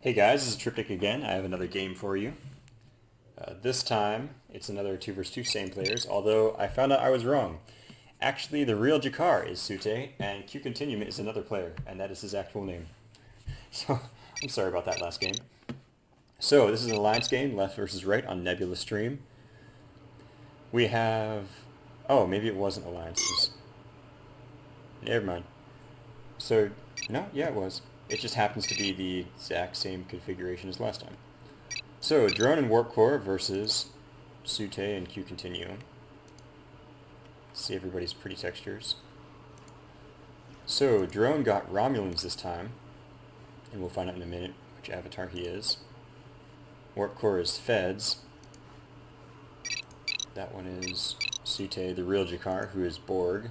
Hey guys, this is Triptych again. I have another game for you. This time, it's another 2 vs 2 same players, although I found out I was wrong. Actually, the real Jakar is Sutee, and Q Continuum is another player, and that is his actual name. So, I'm sorry about that last game. So, this is an alliance game, left versus right on Nebula Stream. We have... Oh, maybe it wasn't alliances. Never mind. So, no, yeah it was. It just happens to be the exact same configuration as last time. So, Drone and WarpCore versus Sutee and Q Continuum. See everybody's pretty textures. So, Drone got Romulans this time, and we'll find out in a minute which avatar he is. WarpCore is Feds. That one is Sutee, the real Jakar, who is Borg,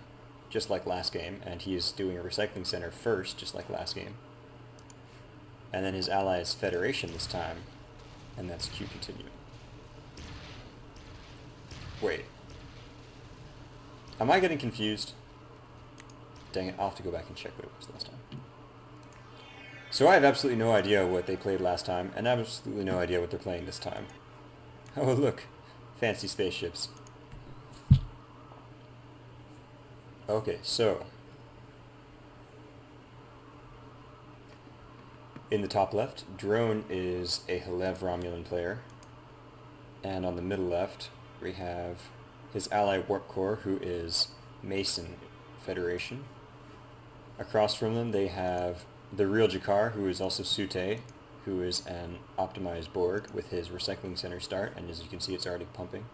just like last game, and he is doing a recycling center first, just like last game. And then his ally is Federation this time, and that's Q Continuum. Wait. Am I getting confused? Dang it, I'll have to go back and check what it was last time. So I have absolutely no idea what they played last time, and absolutely no idea what they're playing this time. Oh look, fancy spaceships. Okay, so... in the top left, Drone is a Halev Romulan player. And on the middle left, we have his ally WarpCore, who is Mason Federation. Across from them, they have the real Jakar, who is also Sutee, who is an optimized Borg with his recycling center start, and as you can see, it's already pumping.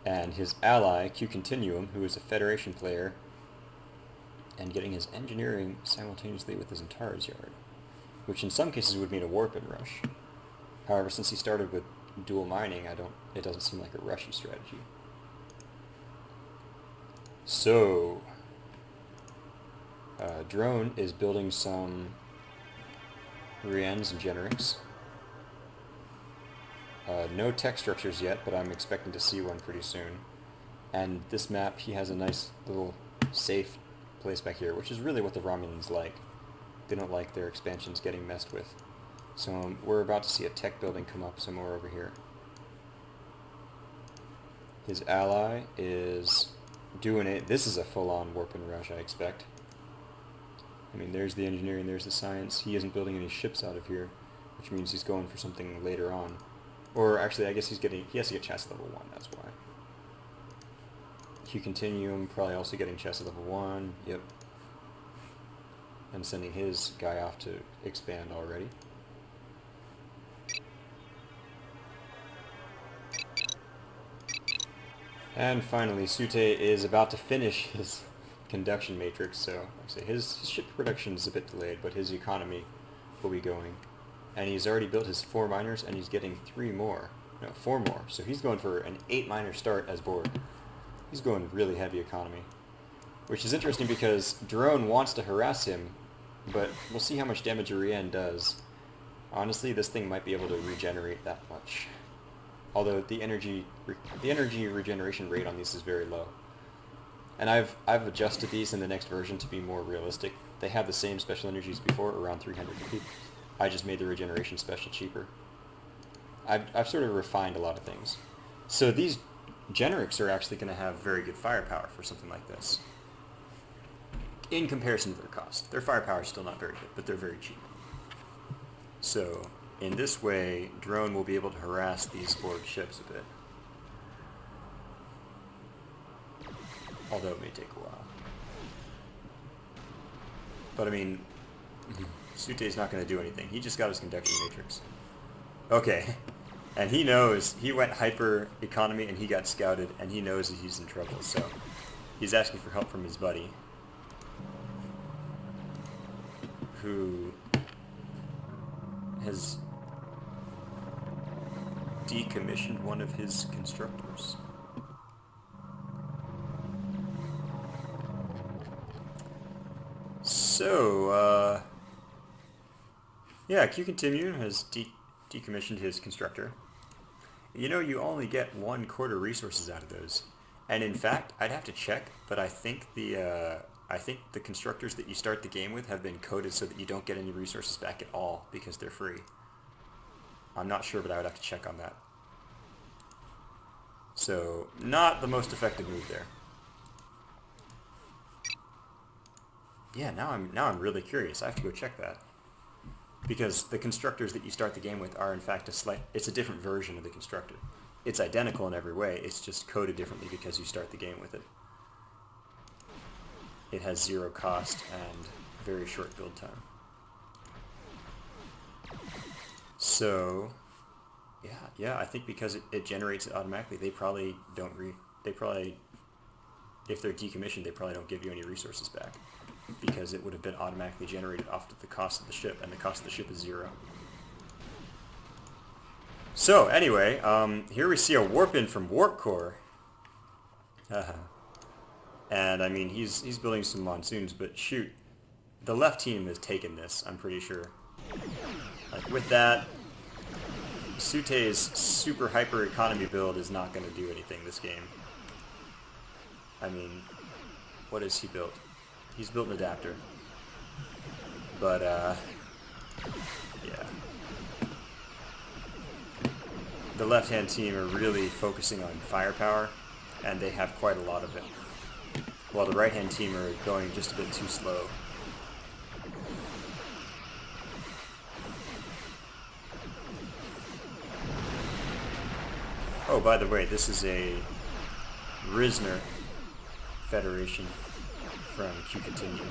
And his ally, Q Continuum, who is a Federation player, and getting his engineering simultaneously with his Antares yard, which in some cases would mean a warp and rush. However, since he started with dual mining, it doesn't seem like a rushy strategy. So, Drone is building some Riens and Generics. No tech structures yet, but I'm expecting to see one pretty soon. And this map, he has a nice little safe place back here, which is really what the Romulans like. They don't like their expansions getting messed with. So we're about to see a tech building come up somewhere over here. His ally is doing it. This is a full-on warp and rush, I expect. I mean, there's the engineering, there's the science. He isn't building any ships out of here, which means he's going for something later on. Or actually, I guess he has to get chassis level 1, that's why. Q Continuum, probably also getting chassis level 1, yep. And sending his guy off to expand already. And finally, Sutee is about to finish his conduction matrix, so like I say, his ship production is a bit delayed, but his economy will be going. And he's already built his 4 miners, and he's getting 4 more. So he's going for an 8 miner start as Borg. He's going really heavy economy, which is interesting because Drone wants to harass him, but we'll see how much damage a Rien does. Honestly, this thing might be able to regenerate that much. Although the energy regeneration rate on these is very low. And I've adjusted these in the next version to be more realistic. They have the same special energies before, around 300 PP. I just made the regeneration special cheaper. I've sort of refined a lot of things. So these Generics are actually going to have very good firepower for something like this. In comparison to their cost. Their firepower is still not very good, but they're very cheap. So, in this way, Drone will be able to harass these Borg ships a bit. Although it may take a while. But I mean, Sutee's not going to do anything. He just got his conduction matrix. Okay. And he knows, he went hyper economy and he got scouted, and he knows that he's in trouble, so he's asking for help from his buddy, who has decommissioned one of his constructors. So, yeah, Q Continuum has decommissioned his constructor. You know, you only get 1/4 resources out of those. And in fact, I'd have to check, but I think the I think the constructors that you start the game with have been coded so that you don't get any resources back at all because they're free. I'm not sure, but I would have to check on that. So, not the most effective move there. Yeah, now I'm really curious. I have to go check that. Because the constructors that you start the game with are in fact it's a different version of the constructor. It's identical in every way, it's just coded differently because you start the game with it. It has 0 cost and very short build time. So, yeah, I think because it generates it automatically, they probably don't if they're decommissioned, they probably don't give you any resources back. Because it would have been automatically generated off of the cost of the ship, and the cost of the ship is 0. So, anyway, here we see a warp-in from WarpCore. And, I mean, he's building some monsoons, but shoot, the left team has taken this, I'm pretty sure. Like, with that, Sutee's super hyper economy build is not going to do anything this game. I mean, what has he built? He's built an adapter. But, yeah. The left-hand team are really focusing on firepower, and they have quite a lot of it. While the right-hand team are going just a bit too slow. Oh, by the way, this is a Risner Federation from Q Continue.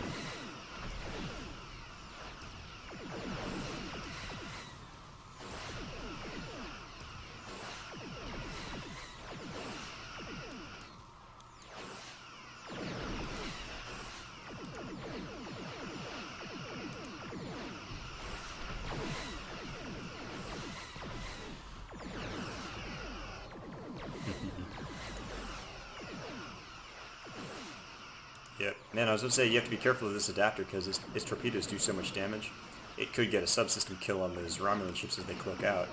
Yep. Man, I was going to say, you have to be careful of this adapter because its torpedoes do so much damage. It could get a subsystem kill on those Romulan ships as they cloak out.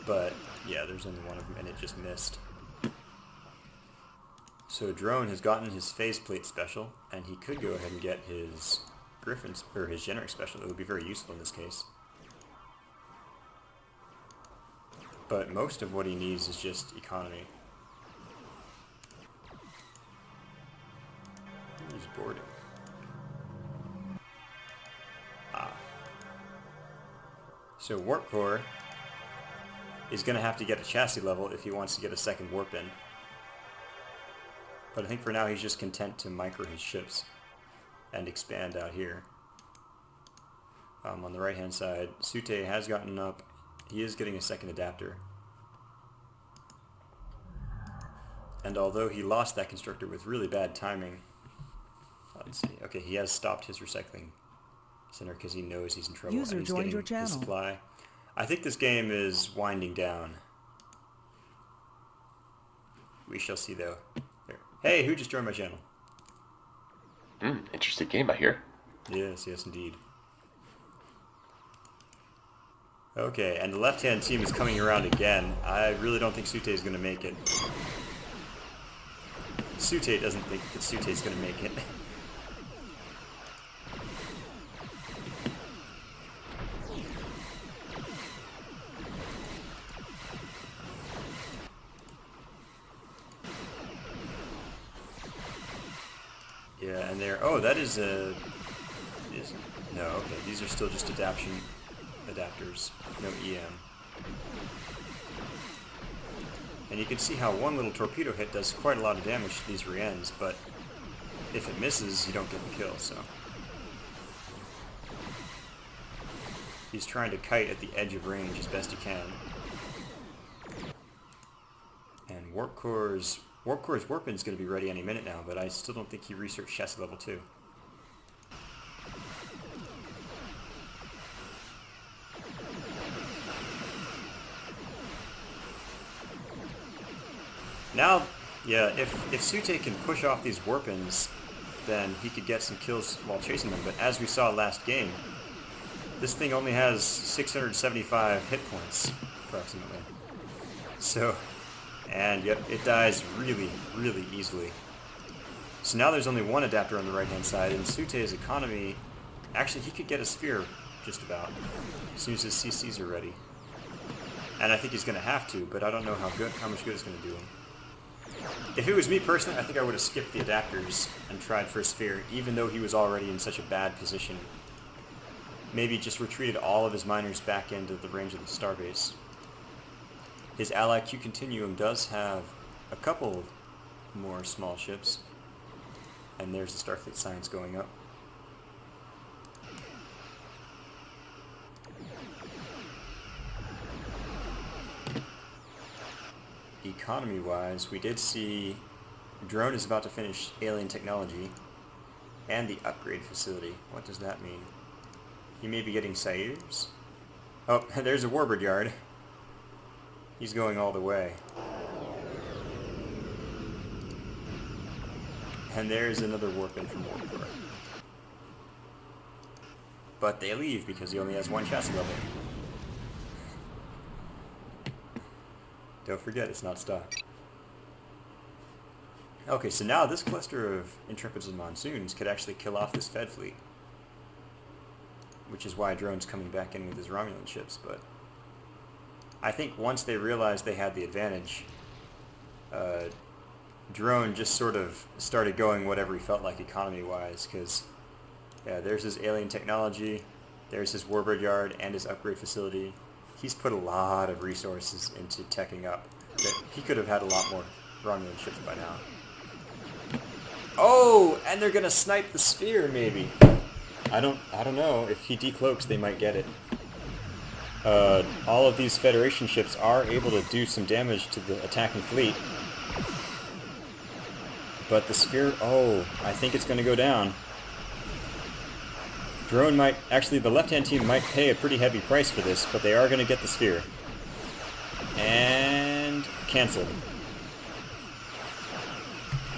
But, yeah, there's only one of them, and it just missed. So Drone has gotten his faceplate special, and he could go ahead and get his Griffin's, or his generic special. It would be very useful in this case. But most of what he needs is just economy. He's boarding. So WarpCore is going to have to get a chassis level if he wants to get a second warp in. But I think for now he's just content to micro his ships and expand out here. On the right hand side, Sutee has gotten up. He is getting a second adapter. And although he lost that constructor with really bad timing, let's see. Okay, he has stopped his recycling center because he knows he's in trouble. User and he's joined getting your channel. his supply. I think this game is winding down. We shall see, though. Here. Hey, who just joined my channel? Interesting game, I hear. Yes, yes, indeed. Okay, and the left-hand team is coming around again. I really don't think Sutee is going to make it. Sutee doesn't think that Sutee is going to make it. Yeah, and they're... Oh, that is a... No, okay, these are still just adapters, no EM. And you can see how one little torpedo hit does quite a lot of damage to these Riens, but if it misses, you don't get the kill, so... He's trying to kite at the edge of range as best he can. And WarpCore's warp-in is going to be ready any minute now, but I still don't think he researched chassis level 2. Now, yeah, if Sutee can push off these warp-ins, then he could get some kills while chasing them, but as we saw last game, this thing only has 675 hit points, approximately. So... And yep, it dies really, really easily. So now there's only one adapter on the right-hand side, and Sutee's economy... Actually, he could get a sphere, just about, as soon as his CCs are ready. And I think he's going to have to, but I don't know how much good it's going to do him. If it was me personally, I think I would have skipped the adapters and tried for a sphere, even though he was already in such a bad position. Maybe just retreated all of his miners back into the range of the starbase. His ally Q Continuum does have a couple more small ships. And there's the Starfleet science going up. Economy-wise, we did see drone is about to finish alien technology and the upgrade facility. What does that mean? He may be getting Saires. Oh, there's a warbird yard. He's going all the way. And there's another warp in from WarpCore. But they leave because he only has one chassis level. Don't forget, it's not stock. Okay, so now this cluster of Intrepids and Monsoons could actually kill off this Fed fleet. Which is why Drone's coming back in with his Romulan ships, but... I think once they realized they had the advantage, Drone just sort of started going whatever he felt like economy-wise, because yeah, there's his alien technology, there's his warbird yard, and his upgrade facility. He's put a lot of resources into teching up. That he could have had a lot more Romulan ships by now. Oh, and they're gonna snipe the sphere, maybe. I don't know. If he decloaks, they might get it. All of these Federation ships are able to do some damage to the attacking fleet. But the sphere... Oh, I think it's gonna go down. Drone might... Actually, the left-hand team might pay a pretty heavy price for this, but they are going to get the sphere. And... canceled.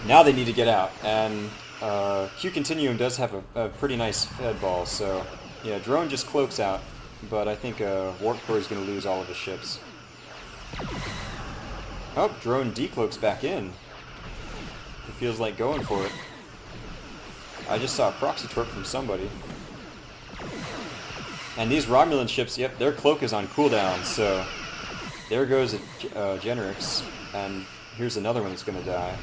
Now they need to get out, and Q Continuum does have a pretty nice Fed ball, so... Yeah, Drone just cloaks out, but I think WarpCore is going to lose all of his ships. Oh, Drone decloaks back in. He feels like going for it. I just saw a proxy torp from somebody. And these Romulan ships, yep, their cloak is on cooldown, so there goes a Generix, and here's another one that's going to die.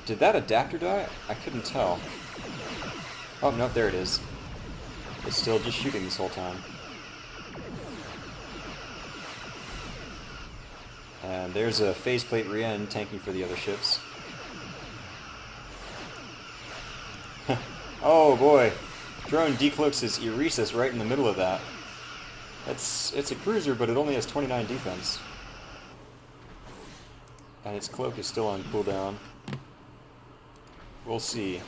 Did that adapter die? I couldn't tell. Oh, no, there it is. It's still just shooting this whole time. And there's a faceplate Rien tanking for the other ships. Oh boy! Drone decloaks his Euresis right in the middle of that. It's a cruiser, but it only has 29 defense. And its cloak is still on cooldown. We'll see.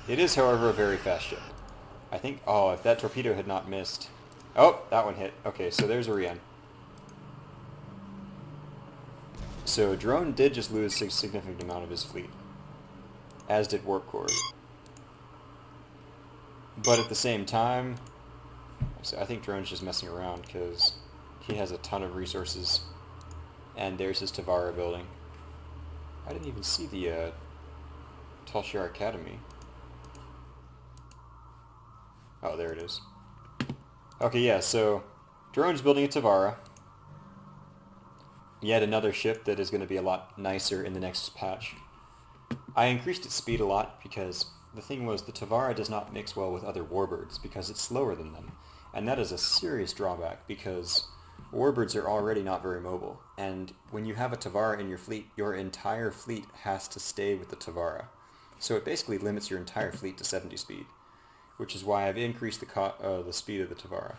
It is, however, a very fast ship. I think... Oh, if that torpedo had not missed... Oh, that one hit. Okay, so there's a Rien. So Drone did just lose a significant amount of his fleet. As did WarpCore. But at the same time, I think Drone's just messing around because he has a ton of resources. And there's his Tavara building. I didn't even see the Talshar Academy. Oh, there it is. Okay, yeah, so Drone's building a Tavara. Yet another ship that is going to be a lot nicer in the next patch. I increased its speed a lot because the thing was the Tavara does not mix well with other warbirds because it's slower than them. And that is a serious drawback because warbirds are already not very mobile. And when you have a Tavara in your fleet, your entire fleet has to stay with the Tavara. So it basically limits your entire fleet to 70 speed. Which is why I've increased the speed of the Tavara.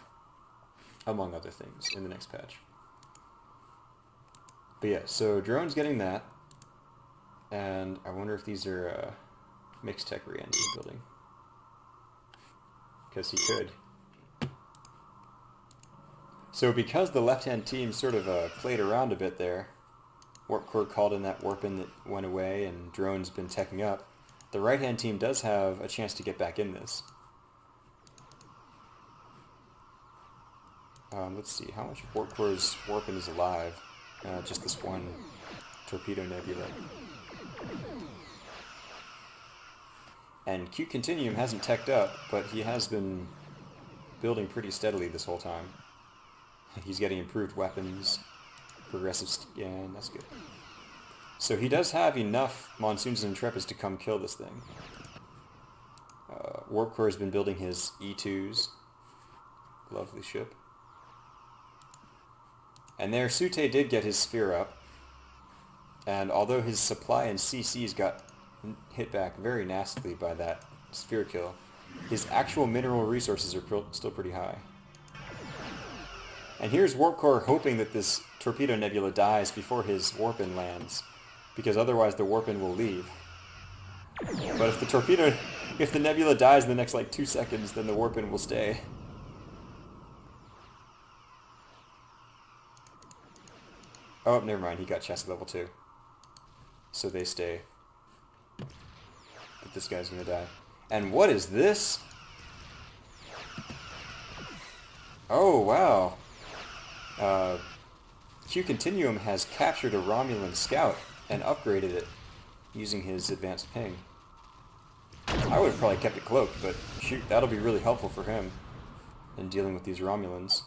Among other things in the next patch. But yeah, so Drone's getting that. And I wonder if these are mixed tech Rien building. Because he could. So because the left-hand team sort of played around a bit there, WarpCore called in that warp-in that went away and Drone's been teching up, the right-hand team does have a chance to get back in this. Let's see, how much of WarpCore's warp-in is alive? Just this one torpedo nebula. And Q Continuum hasn't teched up, but he has been building pretty steadily this whole time. He's getting improved weapons, progressive scan, that's good. So he does have enough Monsoons and Intrepids to come kill this thing. WarpCore has been building his E2s. Lovely ship. And there, Sutee did get his sphere up. And although his supply and CCs got hit back very nastily by that sphere kill, his actual mineral resources are still pretty high. And here's WarpCore hoping that this torpedo nebula dies before his warp-in lands, because otherwise the warp-in will leave. But if the nebula dies in the next like 2 seconds, then the warp-in will stay. Oh, never mind, he got chassis level 2. So they stay. But this guy's gonna die. And what is this? Oh, wow. Q Continuum has captured a Romulan scout and upgraded it using his advanced ping. I would have probably kept it cloaked, but shoot, that'll be really helpful for him in dealing with these Romulans.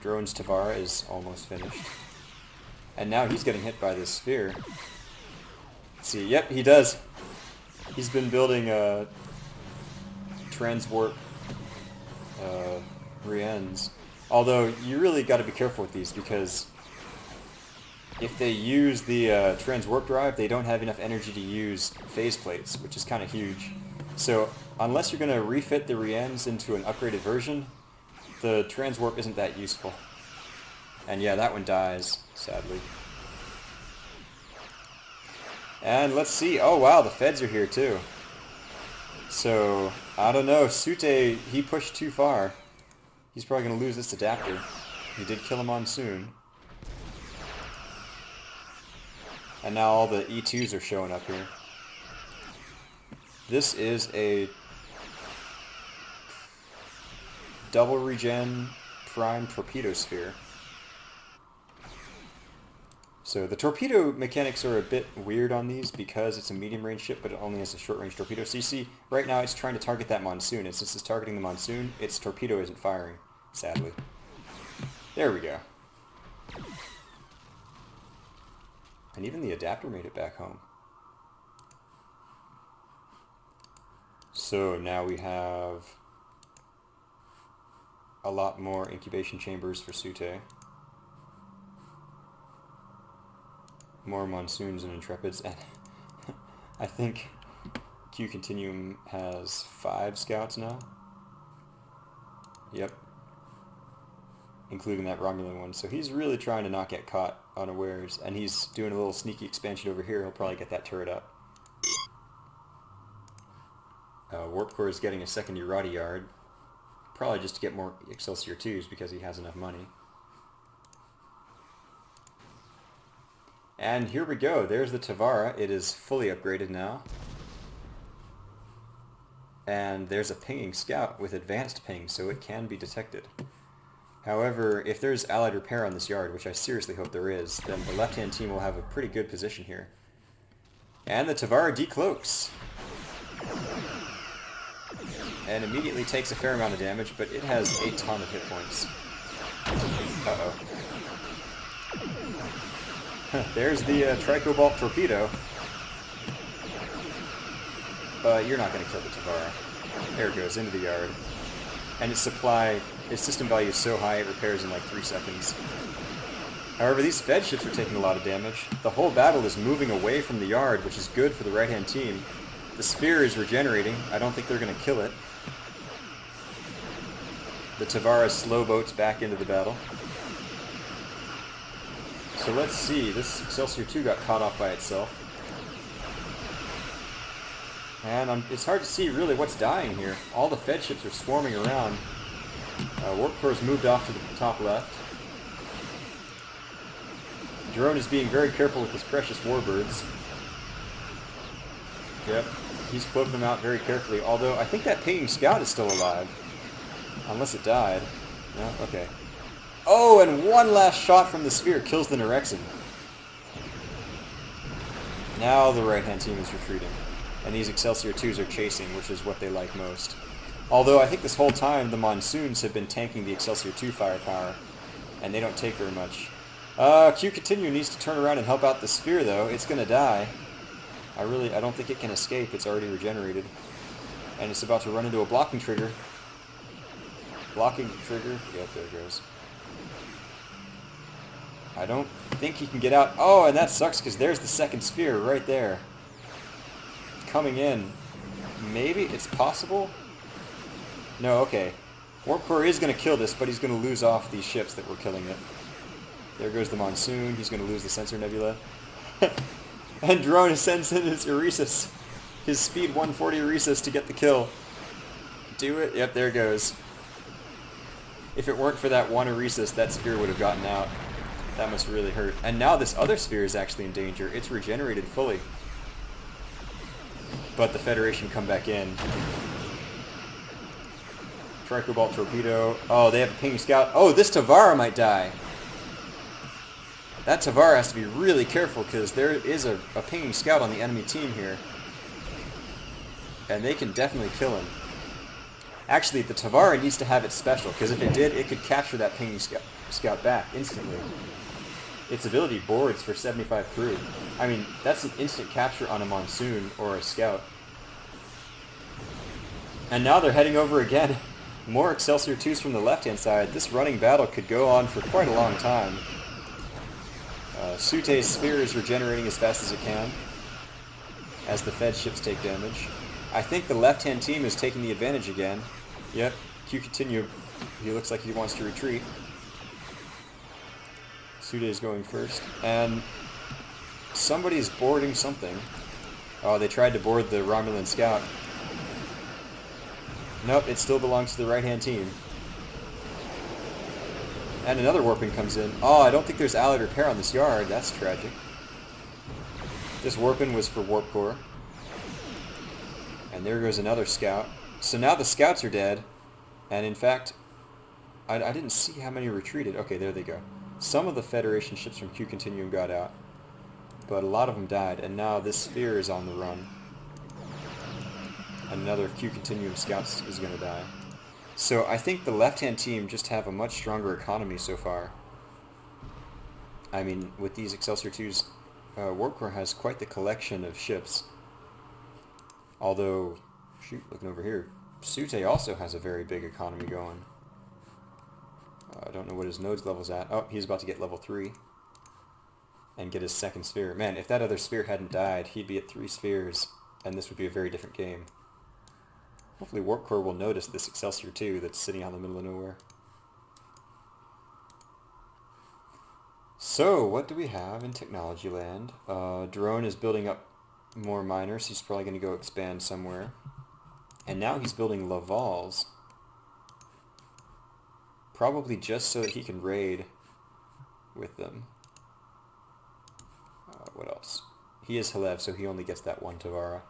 Drone's Tavara is almost finished. And now he's getting hit by this sphere. Let's see, yep, he does. He's been building transwarp Riens. Although, you really got to be careful with these, because if they use the transwarp drive, they don't have enough energy to use phase plates, which is kind of huge. So, unless you're going to refit the Riens into an upgraded version, the transwarp isn't that useful. And yeah, that one dies, sadly. And let's see, oh wow, the feds are here too. So, I don't know, Sutee, he pushed too far. He's probably going to lose this adapter. He did kill a Monsoon. And now all the E2s are showing up here. This is a double regen prime torpedo sphere. So the torpedo mechanics are a bit weird on these because it's a medium range ship, but it only has a short range torpedo. So you see, right now it's trying to target that Monsoon, and since it's targeting the Monsoon, its torpedo isn't firing, sadly. There we go. And even the adapter made it back home. So now we have a lot more incubation chambers for Sutee. More Monsoons and Intrepids, and I think Q Continuum has 5 scouts now. Yep. Including that Romulan one. So he's really trying to not get caught unawares, and he's doing a little sneaky expansion over here. He'll probably get that turret up. WarpCore is getting a second Urati yard, probably just to get more Excelsior 2s because he has enough money. And here we go, there's the Tavara. It is fully upgraded now. And there's a pinging scout with advanced ping, so it can be detected. However, if there's allied repair on this yard, which I seriously hope there is, then the left-hand team will have a pretty good position here. And the Tavara decloaks. And immediately takes a fair amount of damage, but it has a ton of hit points. Uh-oh. There's the Tricobalt torpedo. But you're not going to kill the Tavara. There it goes, into the yard. And its supply, its system value is so high it repairs in like 3 seconds. However, these Fed ships are taking a lot of damage. The whole battle is moving away from the yard, which is good for the right-hand team. The sphere is regenerating. I don't think they're going to kill it. The Tavara slow boats back into the battle. So let's see, this Excelsior 2 got caught off by itself. And it's hard to see really what's dying here. All the Fed ships are swarming around. WarpCore's moved off to the top left. Drone is being very careful with his precious warbirds. Yep, he's cloaked them out very carefully, although I think that pinging scout is still alive. Unless it died. No? Okay. Oh, and one last shot from the sphere kills the Norexan. Now the right-hand team is retreating. And these Excelsior 2s are chasing, which is what they like most. Although I think this whole time the Monsoons have been tanking the Excelsior 2 firepower. And they don't take very much. Q Continue needs to turn around and help out the Sphere, though. It's going to die. I don't think it can escape. It's already regenerated. And it's about to run into a blocking trigger. Blocking trigger. Yep, there it goes. I don't think he can get out. Oh, and that sucks because there's the second Sphere right there. Coming in. Maybe it's possible? No, okay. WarpCore is going to kill this, but he's going to lose off these ships that were killing it. There goes the Monsoon. He's going to lose the Sensor Nebula. And Drone sends in his Euresis. His speed 140 Euresis to get the kill. Do it? Yep, there it goes. If it weren't for that one Euresis, that Sphere would have gotten out. That must really hurt. And now this other Sphere is actually in danger. It's regenerated fully. But the Federation come back in. Tricobalt Torpedo. Oh, they have a pinging scout. Oh, this Tavara might die. That Tavara has to be really careful because there is a pinging scout on the enemy team here. And they can definitely kill him. Actually, the Tavara needs to have it special because if it did, it could capture that pinging scout back instantly. Its ability boards for 75 crew. I mean, that's an instant capture on a Monsoon or a scout. And now they're heading over again. More Excelsior 2s from the left-hand side. This running battle could go on for quite a long time. Sutee's Sphere is regenerating as fast as it can as the Fed ships take damage. I think the left-hand team is taking the advantage again. Yep, Q Continue. He looks like he wants to retreat. Sutee is going first. And somebody's boarding something. Oh, they tried to board the Romulan scout. Nope, it still belongs to the right-hand team. And another warping comes in. Oh, I don't think there's allied repair on this yard. That's tragic. This warping was for WarpCore. And there goes another scout. So now the scouts are dead. And in fact, I didn't see how many retreated. Okay, there they go. Some of the Federation ships from Q Continuum got out. But a lot of them died. And now this Sphere is on the run. Another Q Continuum Scouts is going to die. So I think the left-hand team just have a much stronger economy so far. I mean, with these Excelsior 2s, WarpCore has quite the collection of ships. Although, shoot, looking over here, Sutee also has a very big economy going. I don't know what his nodes level's at. Oh, he's about to get level 3. And get his second Sphere. Man, if that other Sphere hadn't died, he'd be at 3 spheres, and this would be a very different game. Hopefully WarpCore will notice this Excelsior 2 that's sitting out in the middle of nowhere. So, what do we have in Technology Land? Drone is building up more miners. He's probably going to go expand somewhere. And now he's building Lavals. Probably just so that he can raid with them. What else? He is Halev, so he only gets that one Tavara.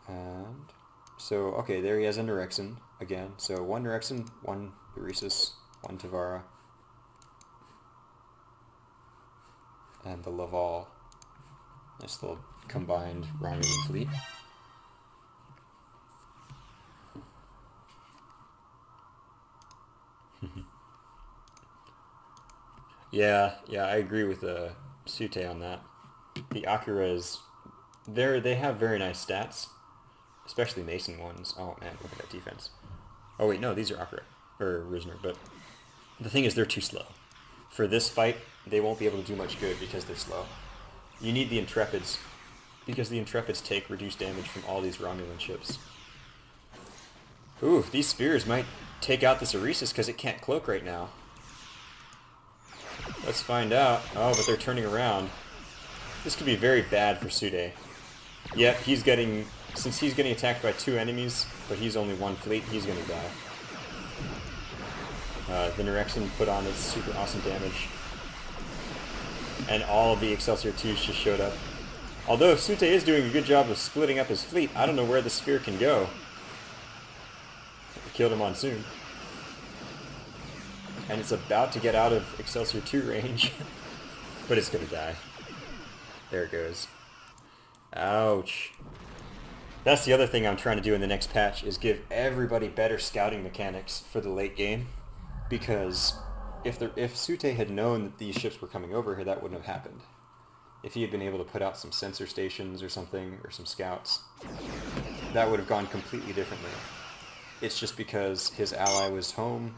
And so, okay, there he has a Nurexen again. So one Nurexen, one Euresis, one Tavara. And the Laval. Nice little combined Romulan fleet. Yeah, I agree with Sutee on that. The Akuras, they have very nice stats, especially Mason ones. Oh man, look at that defense. Oh wait, no, these are Akura, or Risner, but the thing is they're too slow. For this fight, they won't be able to do much good because they're slow. You need the Intrepids, because the Intrepids take reduced damage from all these Romulan ships. Ooh, these Spheres might take out this Euresis because it can't cloak right now. Let's find out. Oh, but they're turning around. This could be very bad for Sutee. Yep, since he's getting attacked by 2 enemies, but he's only 1 fleet, he's going to die. The Nurexen put on its super awesome damage. And all of the Excelsior 2s just showed up. Although Sutee is doing a good job of splitting up his fleet, I don't know where the Sphere can go. Killed him on soon. And it's about to get out of Excelsior 2 range. But it's going to die. There it goes. Ouch. That's the other thing I'm trying to do in the next patch, is give everybody better scouting mechanics for the late game. Because if Sutee had known that these ships were coming over here, that wouldn't have happened. If he had been able to put out some sensor stations or something, or some scouts, that would have gone completely differently. It's just because his ally was home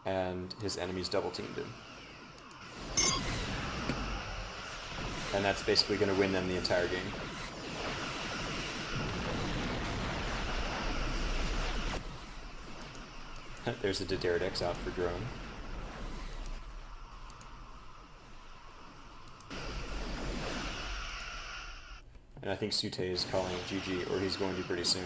and his enemies double-teamed him. And that's basically going to win them the entire game. There's a Dideredex out for drone. And I think Sutee is calling it GG, or he's going to pretty soon.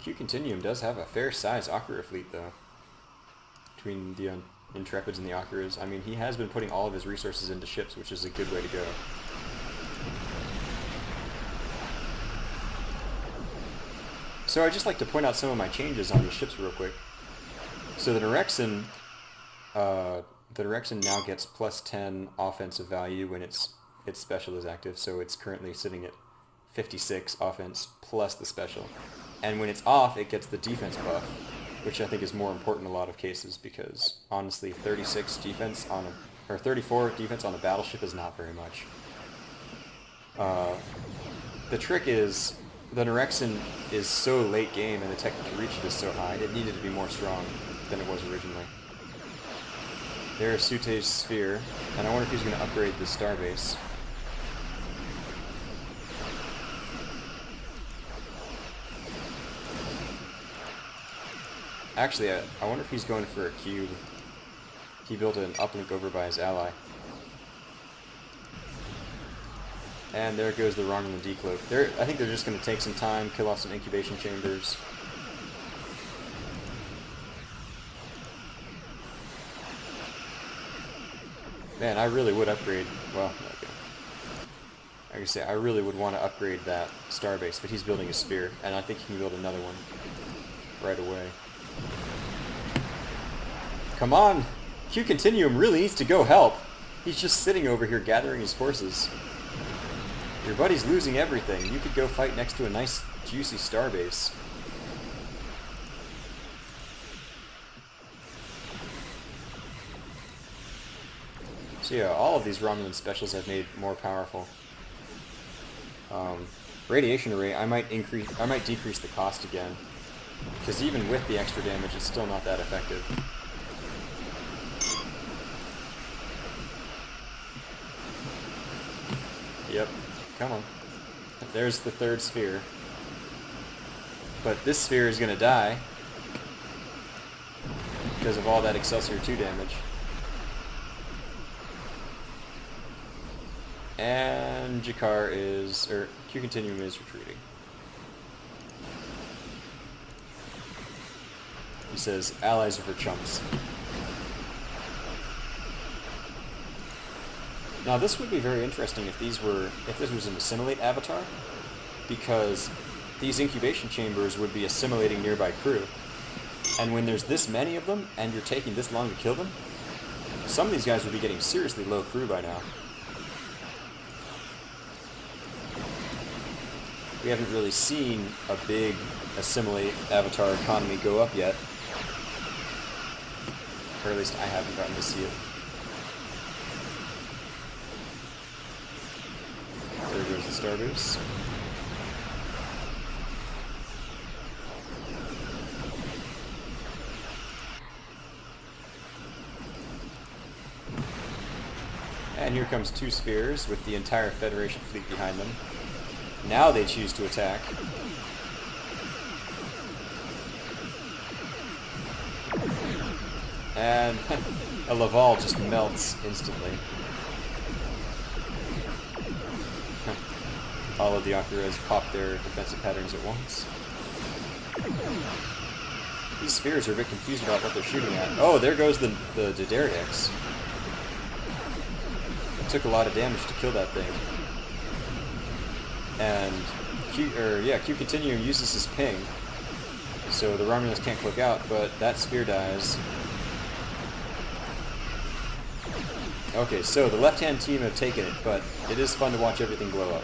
Q Continuum does have a fair size Akira fleet, though. Between the Intrepids and the Akiras. I mean, he has been putting all of his resources into ships, which is a good way to go. So I'd just like to point out some of my changes on these ships real quick. So the Norexan now gets plus 10 offensive value when its special is active, so it's currently sitting at 56 offense plus the special. And when it's off, it gets the defense buff, which I think is more important in a lot of cases, because honestly 36 defense on a, or 34 defense on a battleship is not very much. The trick is the Norexan is so late game and the technical reach is so high, it needed to be more strong than it was originally. There's Sutee's sphere, and I wonder if he's going to upgrade the starbase. Actually, I wonder if he's going for a cube. He built an uplink over by his ally. And there goes the Romulan decloak. I think they're just going to take some time, kill off some incubation chambers. Man, I really would upgrade, well, okay. Like I say, I really would want to upgrade that starbase, but he's building a sphere, and I think he can build another one right away. Come on! Q Continuum really needs to go help! He's just sitting over here gathering his forces. Your buddy's losing everything. You could go fight next to a nice, juicy starbase. So yeah, all of these Romulan specials I've made more powerful. Radiation array, I might decrease the cost again, because even with the extra damage, it's still not that effective. Yep, come on. There's the third sphere. But this sphere is going to die because of all that Excelsior 2 damage. And Jakar is, or Q Continuum is retreating. He says, allies are for chumps. Now this would be very interesting if this was an assimilate avatar, because these incubation chambers would be assimilating nearby crew. And when there's this many of them, and you're taking this long to kill them, some of these guys would be getting seriously low crew by now. We haven't really seen a big assimilate avatar economy go up yet. Or at least I haven't gotten to see it. There goes the starbase. And here comes two spheres with the entire Federation fleet behind them. Now they choose to attack. And a Laval just melts instantly. All of the Akiras pop their defensive patterns at once. These spheres are a bit confused about what they're shooting at. Oh, there goes the Dideredex. It took a lot of damage to kill that thing. And Q Continuum uses his ping, so the Romulans can't click out, but that sphere dies. Okay, so the left-hand team have taken it, but it is fun to watch everything blow up.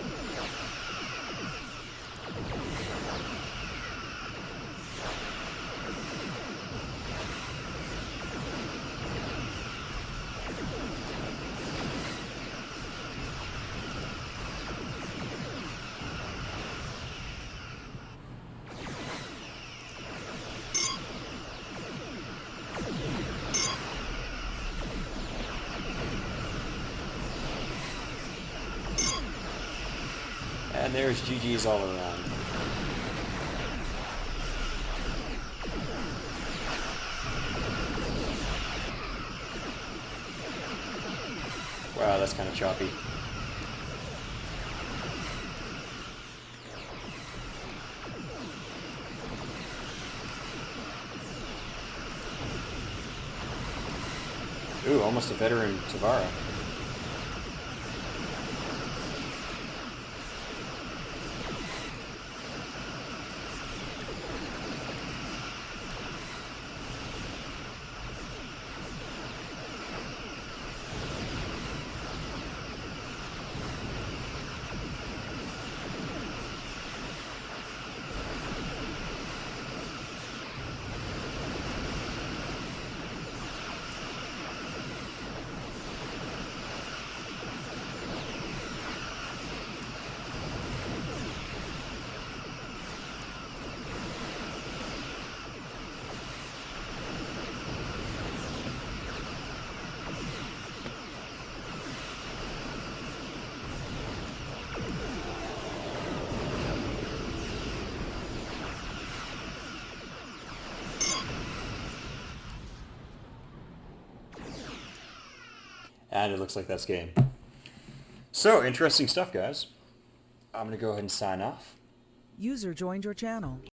And there's GG's all around. Wow, that's kind of choppy. Ooh, almost a veteran Tavara. And it looks like that's game. So, interesting stuff, guys. I'm going to go ahead and sign off. User joined your channel.